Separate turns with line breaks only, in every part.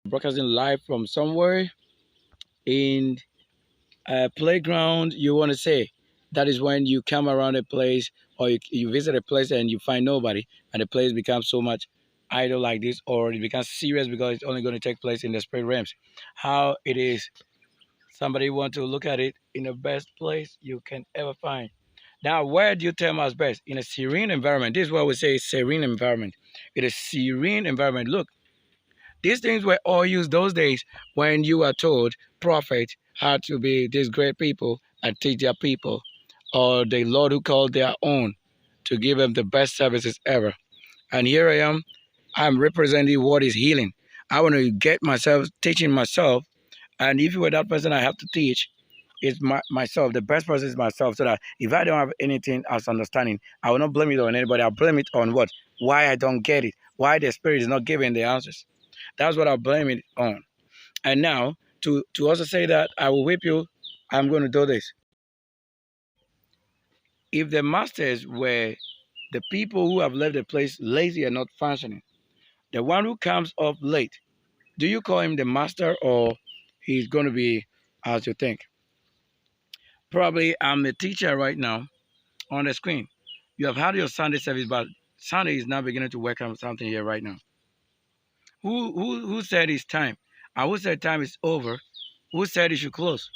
Broadcasting live from somewhere in a playground, you want to say. That is when you come around a place or you visit a place and you find nobody, and the place becomes so much idle like this, or it becomes serious because it's only going to take place in the spirit realms. How it is, somebody want to look at it in the best place you can ever find. Now, where do you tell us best? In a serene environment. This is what we say serene environment. It is serene environment. Look, these things were all used those days when you were told prophets had to be these great people and teach their people, or the Lord who called their own to give them the best services ever. And here I am, I'm representing what is healing. I want to get myself teaching myself, and if you were that person I have to teach, it's myself. The best person is myself, so that if I don't have anything as understanding, I will not blame it on anybody. I'll blame it on what? Why I don't get it. Why the Spirit is not giving the answers. That's what I'll blame it on. And now, to also say that I will whip you, I'm going to do this. If the masters were the people who have left the place lazy and not functioning, the one who comes up late, do you call him the master, or he's going to be as you think? Probably I'm a teacher right now on the screen. You have had your Sunday service, but Sunday is now beginning to work on something here right now. Who said it's time? And who said time is over? Who said it should close?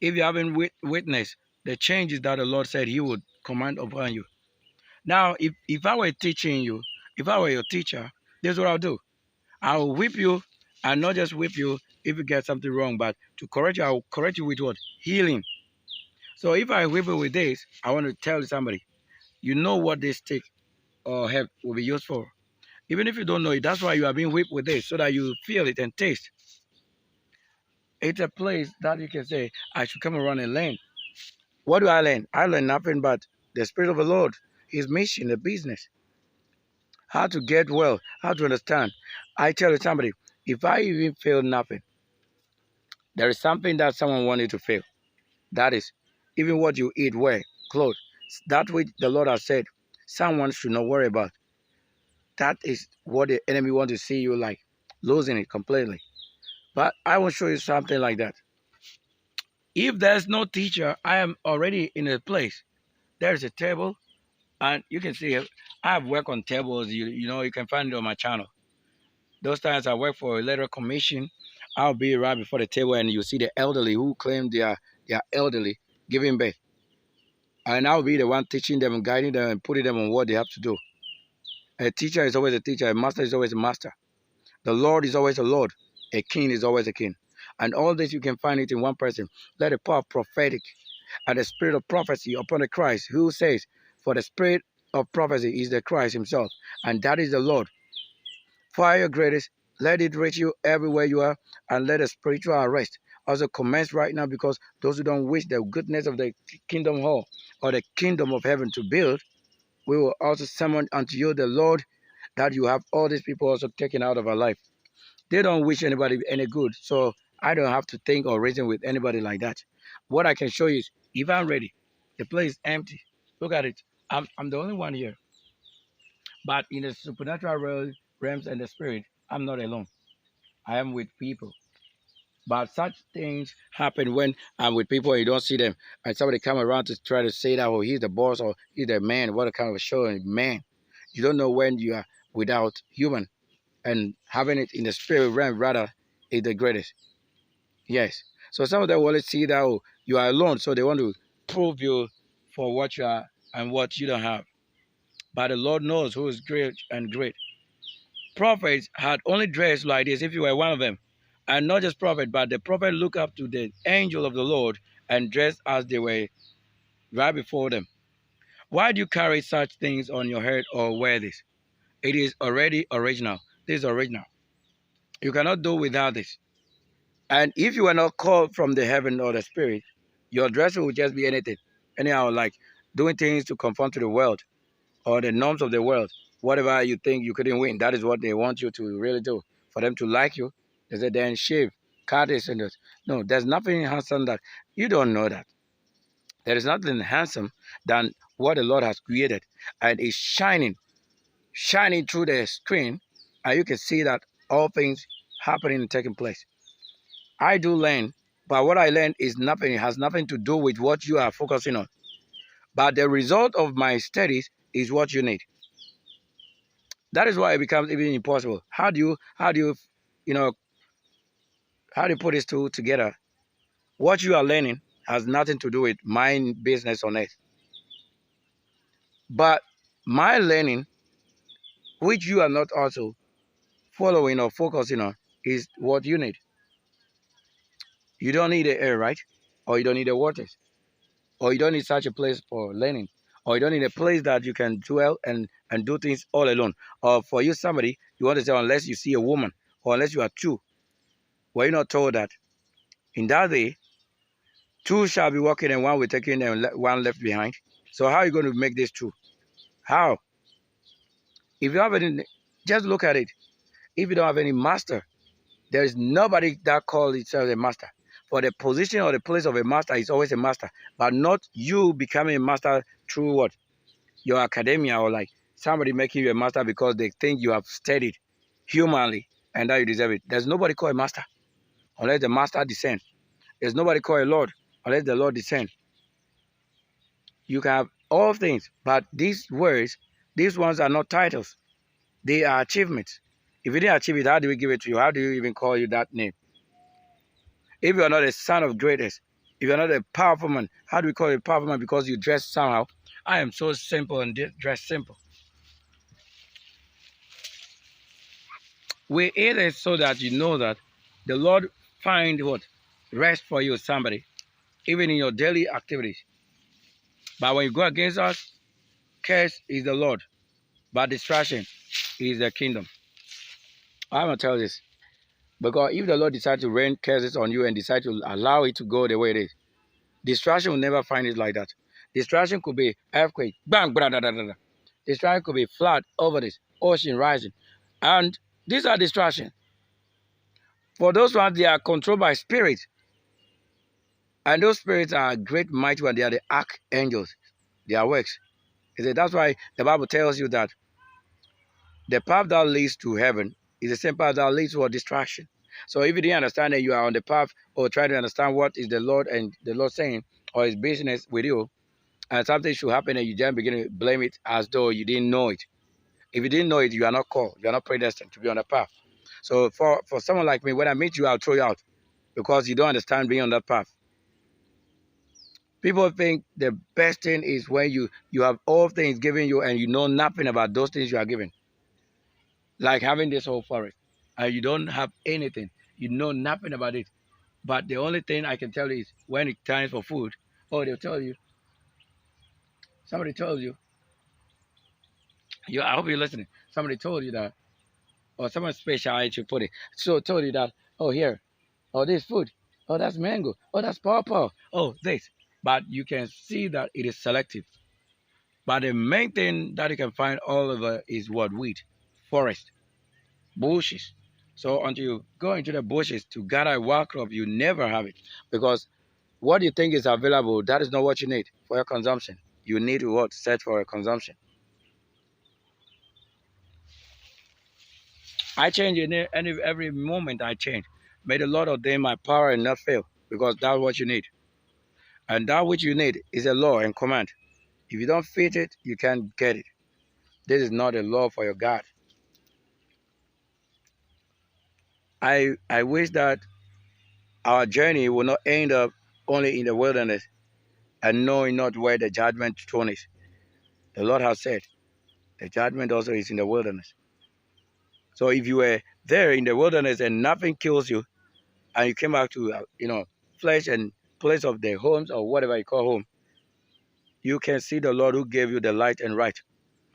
If you haven't witnessed the changes that the Lord said He would command upon you. Now, if I were teaching you, if I were your teacher, this is what I'll do. I'll whip you, and not just whip you if you get something wrong, but to correct you, I'll correct you with what? Healing. So if I whip you with this, I want to tell somebody, you know what this stick or help will be used for. Even if you don't know it, that's why you are being whipped with this, so that you feel it and taste. It's a place that you can say, I should come around and learn. What do I learn? I learn nothing but the Spirit of the Lord, His mission, the business, how to get well, how to understand. I tell somebody, if I even feel nothing, there is something that someone wanted to feel. That is, even what you eat, wear, clothes, that which the Lord has said, someone should not worry about. That is what the enemy wants to see you like, losing it completely. But I will show you something like that. If there's no teacher, I am already in a place. There's a table, and you can see I have worked on tables. You know, you can find it on my channel. Those times I work for a letter commission, I'll be right before the table, and you see the elderly who claim they are elderly giving birth, and I'll be the one teaching them and guiding them and putting them on what they have to do. A teacher is always a teacher. A master is always a master. The Lord is always a Lord. A king is always a king. And all this you can find it in one person. Let the power of prophetic and the spirit of prophecy upon the Christ, who says, for the spirit of prophecy is the Christ himself, and that is the Lord. Fire greatest, let it reach you everywhere you are, and let a spiritual arrest also commence right now, because those who don't wish the goodness of the kingdom hall or the kingdom of heaven to build, we will also summon unto you the Lord, that you have all these people also taken out of our life. They don't wish anybody any good, so I don't have to think or reason with anybody like that. What I can show you is, if I'm ready, the place is empty. Look at it. I'm the only one here. But in the supernatural realms and the spirit, I'm not alone. I am with people. But such things happen when I'm with people and you don't see them. And somebody come around to try to say that, oh, he's the boss or he's the man. What a kind of a show, man. You don't know when you are without human, and having it in the spirit realm rather is the greatest. Yes. So some of them want to see that, oh, you are alone, so they want to prove you for what you are and what you don't have. But the Lord knows who is great and great. Prophets had only dressed like this if you were one of them. And not just prophet, but the prophet looked up to the angel of the Lord and dressed as they were right before them. Why do you carry such things on your head or wear this? It is already original. This is original. You cannot do without this. And if you are not called from the heaven or the spirit, your dressing will just be anything. Anyhow, like doing things to conform to the world or the norms of the world. Whatever you think you couldn't win, that is what they want you to really do. For them to like you, they say then shave, cut this and this. No, there's nothing handsome that you don't know that. There is nothing handsome than what the Lord has created. And it's shining through the screen, and you can see that all things happening and taking place. I do learn, but what I learn is nothing. It has nothing to do with what you are focusing on. But the result of my studies is what you need. That is why it becomes even impossible. You know, how do you put these two together? What you are learning has nothing to do with my business on earth. But my learning, which you are not also following or focusing on, is what you need. You don't need the air, right? Or you don't need the waters. Or you don't need such a place for learning. Or you don't need a place that you can dwell and do things all alone. Or for you, somebody, you want to say, unless you see a woman, or unless you are two. Were you not told that in that day, two shall be walking and one will taking and one left behind? So how are you going to make this two? How? If you have any, just look at it. If you don't have any master, there is nobody that calls itself a master. For the position or the place of a master is always a master, but not you becoming a master through what? Your academia, or like somebody making you a master because they think you have studied humanly and that you deserve it. There's nobody called a master unless the master descends. There's nobody called a lord unless the Lord descends. You can have all things, but these words, these ones are not titles. They are achievements. If you didn't achieve it, how do we give it to you? How do you even call you that name? If you are not a son of greatness, if you're not a powerful man, how do we call you a powerful man? Because you dress somehow. I am so simple and dress simple. We eat it so that you know that the Lord find what? Rest for you, somebody, even in your daily activities. But when you go against us, curse is the Lord, but distraction is the kingdom. I'm going to tell this. Because if the Lord decides to rain curses on you and decide to allow it to go the way it is, distraction will never find it like that. Distraction could be earthquake, bang, blah, blah, blah, blah. Distraction could be flood over this, ocean rising. And these are distractions. For those ones, they are controlled by spirits. And those spirits are great mighty ones. They are the archangels. Their works. That's why the Bible tells you that the path that leads to heaven is the same path that leads to a distraction. So if you didn't understand that you are on the path or try to understand what is the Lord and the Lord saying or his business with you, and something should happen and you then begin to blame it as though you didn't know it. If you didn't know it, you are not called. You are not predestined to be on the path. So for someone like me, when I meet you, I'll throw you out because you don't understand being on that path. People think the best thing is when you have all things given you and you know nothing about those things you are given. Like having this whole forest and you don't have anything. You know nothing about it. But the only thing I can tell you is when it's time for food, oh, they'll tell you, somebody told you, I hope you're listening. Somebody told you that, or someone special, I should put it. So told you that, oh, here, oh, this food, oh, that's mango, oh, that's pawpaw, oh, this. But you can see that it is selective. But the main thing that you can find all over is what? Weed, forest, bushes. So until you go into the bushes to gather a wild crop, you never have it. Because what you think is available, that is not what you need for your consumption. You need to what? Search for a consumption. I change in every moment I change. May the Lord ordain my power and not fail, because that's what you need. And that which you need is a law and command. If you don't fit it, you can't get it. This is not a law for your God. I wish that our journey will not end up only in the wilderness and knowing not where the judgment throne is. The Lord has said, the judgment also is in the wilderness. So if you were there in the wilderness and nothing kills you, and you came back to, flesh and place of the homes or whatever you call home, you can see the Lord who gave you the light and right.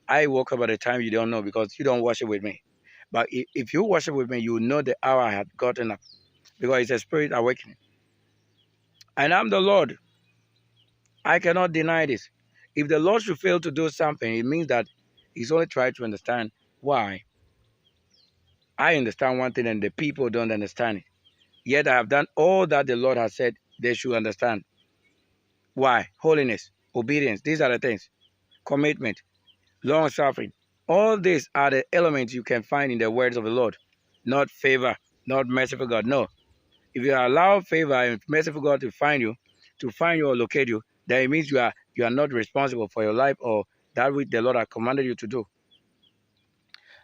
I woke up at a time you don't know because you don't worship with me. But if you worship with me, you know the hour I had gotten up because it's a spirit awakening. And I'm the Lord. I cannot deny this. If the Lord should fail to do something, it means that he's only trying to understand why. I understand one thing and the people don't understand it. Yet I have done all that the Lord has said they should understand. Why? Holiness, obedience, these are the things. Commitment, long suffering. All these are the elements you can find in the words of the Lord. Not favor, not merciful God. No. If you allow favor and merciful God to find you, or locate you, then it means you are not responsible for your life or that which the Lord has commanded you to do.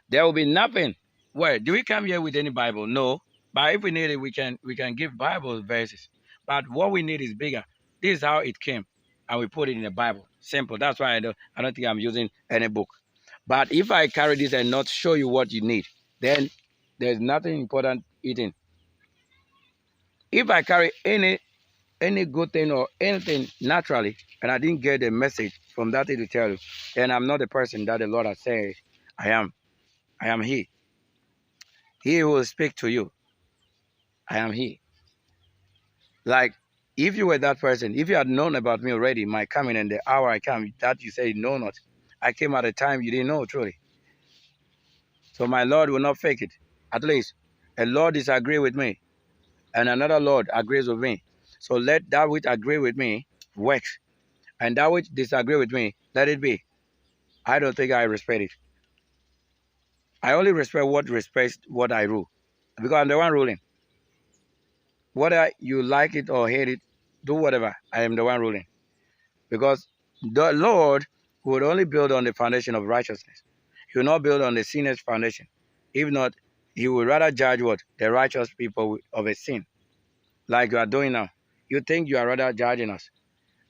There will be nothing. Where do we come here with any Bible? No. But if we need it, we can give Bible verses. But what we need is bigger. This is how it came, and we put it in the Bible. Simple. That's why I don't think I'm using any book. But if I carry this and not show you what you need, then there's nothing important eating. If I carry any good thing or anything naturally, and I didn't get a message from that thing to tell you, then I'm not the person that the Lord has said I am. I am He. He who will speak to you. I am He. Like, if you were that person, if you had known about me already, my coming and the hour I come, that you say no not. I came at a time you didn't know truly. So my Lord will not fake it. At least a Lord disagree with me, and another Lord agrees with me. So let that which agree with me work, and that which disagree with me, let it be. I don't think I respect it. I only respect what respects what I rule, because I'm the one ruling. Whether you like it or hate it, do whatever. I am the one ruling. Because the Lord would only build on the foundation of righteousness. He will not build on the sinner's foundation. If not, He would rather judge what? The righteous people of a sin, like you are doing now. You think you are rather judging us.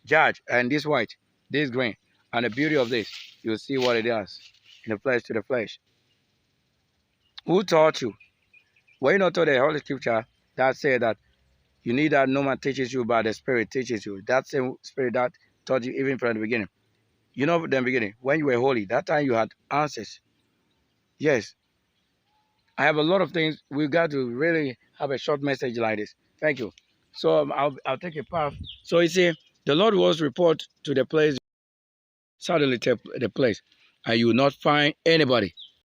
Judge, and this white, this green, and the beauty of this, you'll see what it does in the flesh to the flesh. Who taught you? Were you not taught the Holy Scripture that said that you need that no man teaches you, but the Spirit teaches you? That same Spirit that taught you even from the beginning. You know, from the beginning, when you were holy, that time you had answers. Yes, I have a lot of things. We got to really have a short message like this. Thank you. So I'll take a path. So you see, the Lord was report to the place, suddenly the place, and you will not find anybody.